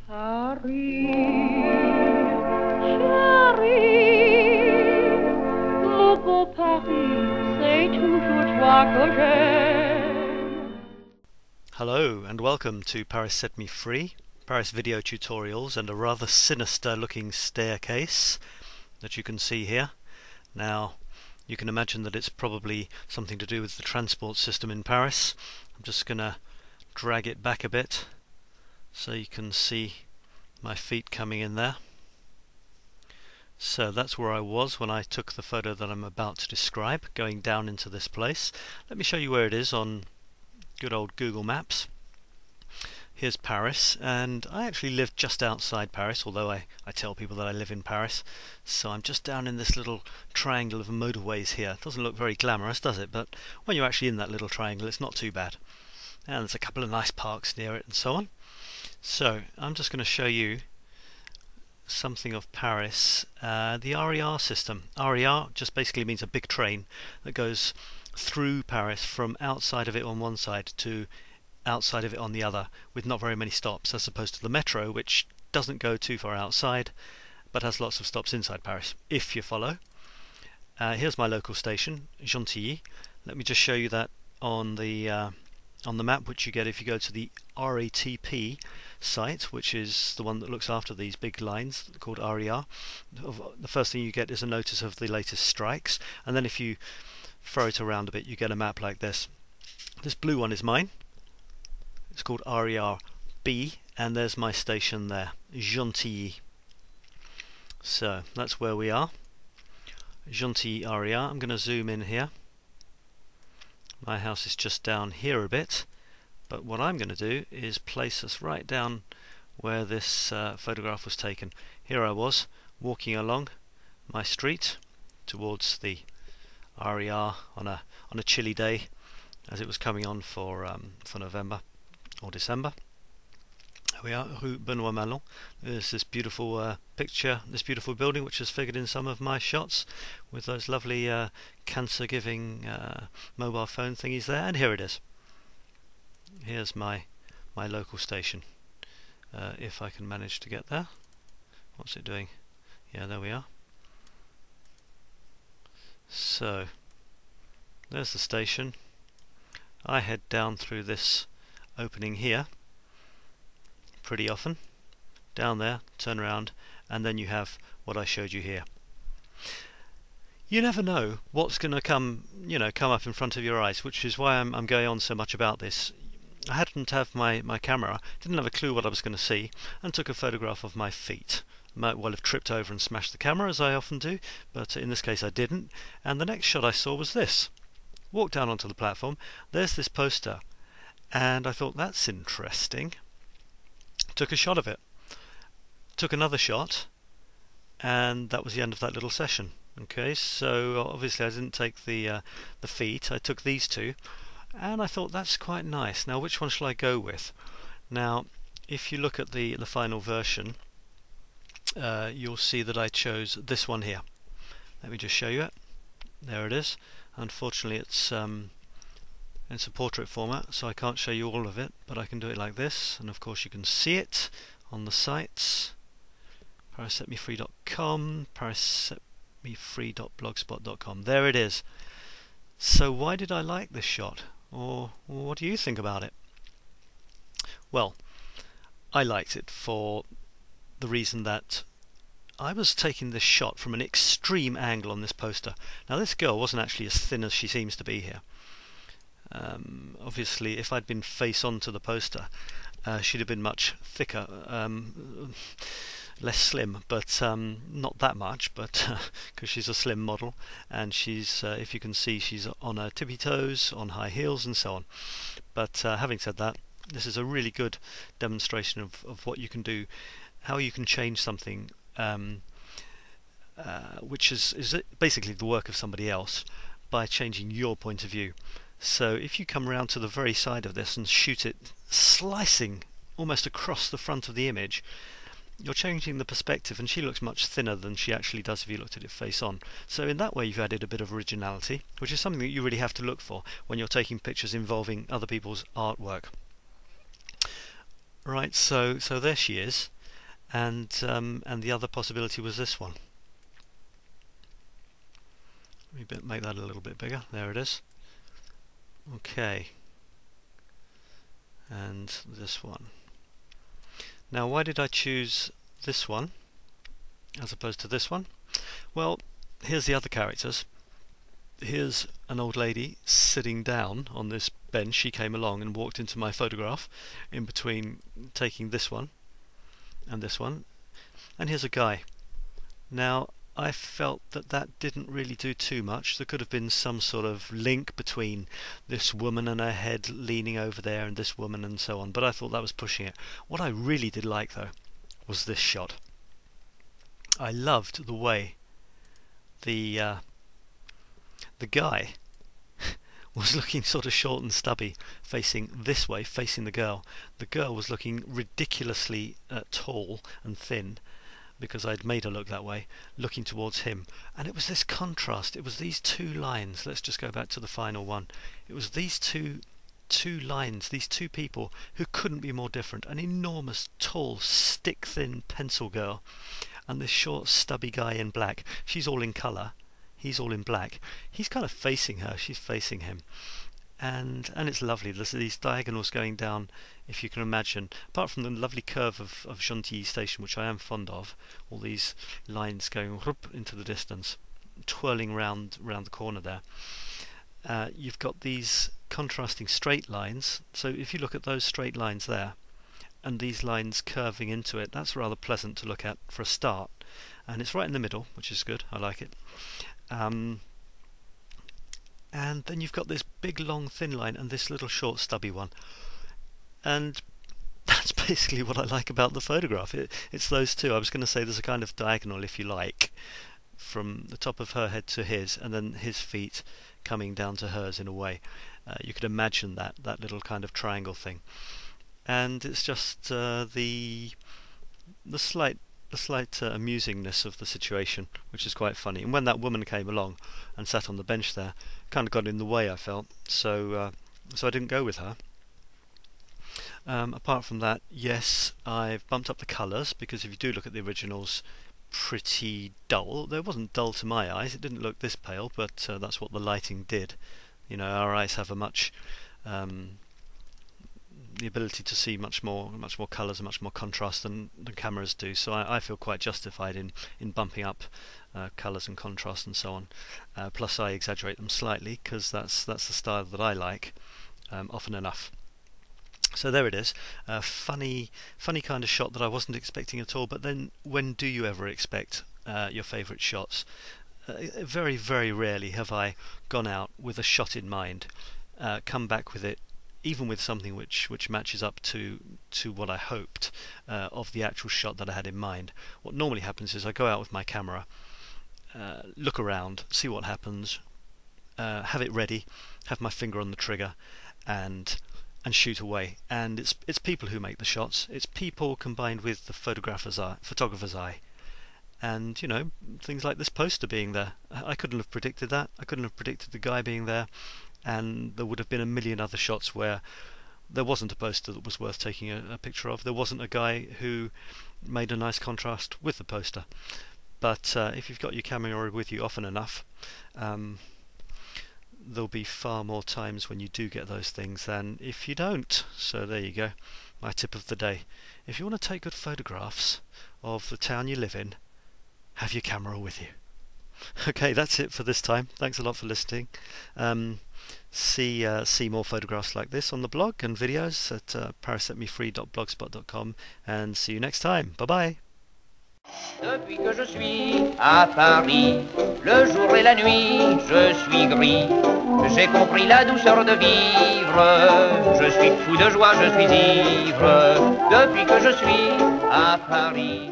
Paris, chérie, mon beau Paris, c'est toujours toi que j'aime. Hello and welcome to Paris Set Me Free, Paris video tutorials and a rather sinister looking staircase that you can see here. Now you can imagine that it's probably something to do with the transport system in Paris. I'm just going to drag it back a bit so you can see my feet coming in there. So that's where I was when I took the photo that I'm about to describe, going down into this place. Let me show you where it is on good old Google Maps. Here's Paris, and I actually live just outside Paris, although I tell people that I live in Paris. So I'm just down in this little triangle of motorways here. It doesn't look very glamorous, does it? But when you're actually in that little triangle, it's not too bad. And there's a couple of nice parks near it and so on. So I'm just going to show you something of Paris, the RER system. RER just basically means a big train that goes through Paris from outside of it on one side to outside of it on the other, with not very many stops, as opposed to the metro, which doesn't go too far outside but has lots of stops inside Paris, if you follow. Here's my local station, Gentilly. Let me just show you that on the map, which you get if you go to the RATP site, which is the one that looks after these big lines called RER. The first thing you get is a notice of the latest strikes, and then if you throw it around a bit you get a map like this. This blue one is mine. It's called RER-B, and there's my station there, Gentilly. So that's where we are, Gentilly RER. I'm going to zoom in here. My house is just down here a bit, but what I'm going to do is place us right down where this photograph was taken. Here I was walking along my street towards the RER on a chilly day, as it was coming on for November or December. Here we are, Rue Benoît Malon. There's this beautiful picture, this beautiful building, which has figured in some of my shots with those lovely cancer-giving mobile phone thingies there. And here it is. Here's my local station. If I can manage to get there. What's it doing? Yeah, there we are. So there's the station. I head down through this opening here pretty often, down there, turn around, and then you have what I showed you here. You never know what's going to come up in front of your eyes, which is why I'm going on so much about this. I hadn't have my camera, didn't have a clue what I was going to see, and took a photograph of my feet. Might well have tripped over and smashed the camera, as I often do, but in this case I didn't. And the next shot I saw was this. Walked down onto the platform, there's this poster, and I thought, that's interesting. Took a shot of it. Took another shot, and that was the end of that little session. Okay, so obviously I didn't take the feet, I took these two, and I thought, that's quite nice. Now which one shall I go with? Now if you look at the final version, you'll see that I chose this one here. Let me just show you it. There it is. Unfortunately it's a portrait format, so I can't show you all of it, but I can do it like this, and of course you can see it on the sites. parissetmefree.com, parissetmefree.blogspot.com. There it is. So why did I like this shot? Or what do you think about it? Well, I liked it for the reason that I was taking this shot from an extreme angle on this poster. Now this girl wasn't actually as thin as she seems to be here. Obviously if I'd been face on to the poster, she'd have been much thicker, less slim, but not that much, but because she's a slim model, and she's if you can see, she's on her tippy toes, on high heels and so on. But having said that, this is a really good demonstration of what you can do, how you can change something which is basically the work of somebody else, by changing your point of view. So if you come around to the very side of this and shoot it slicing almost across the front of the image, you're changing the perspective, and she looks much thinner than she actually does if you looked at it face on. So in that way you've added a bit of originality, which is something that you really have to look for when you're taking pictures involving other people's artwork. Right, so there she is. and the other possibility was this one. Let me make that a little bit bigger. There it is. Okay, and this one. Now, why did I choose this one as opposed to this one? Well, here's the other characters. Here's an old lady sitting down on this bench. She came along and walked into my photograph in between taking this one and this one. And here's a guy. Now, I felt that that didn't really do too much. There could have been some sort of link between this woman and her head leaning over there and this woman and so on, but I thought that was pushing it. What I really did like, though, was this shot. I loved the way the guy was looking sort of short and stubby, facing this way, facing the girl. The girl was looking ridiculously tall and thin, because I'd made her look that way, looking towards him. And it was this contrast, it was these two lines. Let's just go back to the final one. It was these two lines, these two people who couldn't be more different. An enormous, tall, stick-thin pencil girl, and this short, stubby guy in black. She's all in colour, he's all in black. He's kind of facing her, she's facing him. And it's lovely. There's these diagonals going down, if you can imagine. Apart from the lovely curve of Gentilly Station, which I am fond of, all these lines going whoop into the distance, twirling round the corner there. You've got these contrasting straight lines. So if you look at those straight lines there, and these lines curving into it, that's rather pleasant to look at for a start. And it's right in the middle, which is good. I like it. And then you've got this big long thin line and this little short stubby one, and that's basically what I like about the photograph. It's those two. I was going to say there's a kind of diagonal, if you like, from the top of her head to his, and then his feet coming down to hers in a way. You could imagine that little kind of triangle thing, and it's just the slight amusingness of the situation, which is quite funny. And when that woman came along and sat on the bench there, kind of got in the way, I felt, so I didn't go with her. Apart from that, yes, I've bumped up the colours, because if you do look at the originals, pretty dull. It wasn't dull to my eyes, it didn't look this pale, but that's what the lighting did. You know, our eyes have a much the ability to see much more colours and much more contrast than cameras do, so I feel quite justified in bumping up colours and contrast and so on. Plus I exaggerate them slightly, because that's the style that I like, often enough. So there it is, a funny kind of shot that I wasn't expecting at all. But then, when do you ever expect your favourite shots? Very, very rarely have I gone out with a shot in mind, come back with it, even with something which matches up to what I hoped of the actual shot that I had in mind. What normally happens is I go out with my camera, look around, see what happens, have it ready, have my finger on the trigger, and shoot away. And it's people who make the shots. It's people combined with the photographer's eye. And, you know, things like this poster being there. I couldn't have predicted that. I couldn't have predicted the guy being there. And there would have been a million other shots where there wasn't a poster that was worth taking a picture of. There wasn't a guy who made a nice contrast with the poster. But if you've got your camera with you often enough, there'll be far more times when you do get those things than if you don't. So there you go, my tip of the day. If you want to take good photographs of the town you live in, have your camera with you. Okay, that's it for this time. Thanks a lot for listening. See more photographs like this on the blog and videos at parissetmefree.blogspot.com, and see you next time. Bye bye. Depuis que je suis à Paris, le jour et la nuit, je suis gris. J'ai compris la douceur de vivre, je suis fou de joie, je suis ivre. Depuis que je suis à Paris.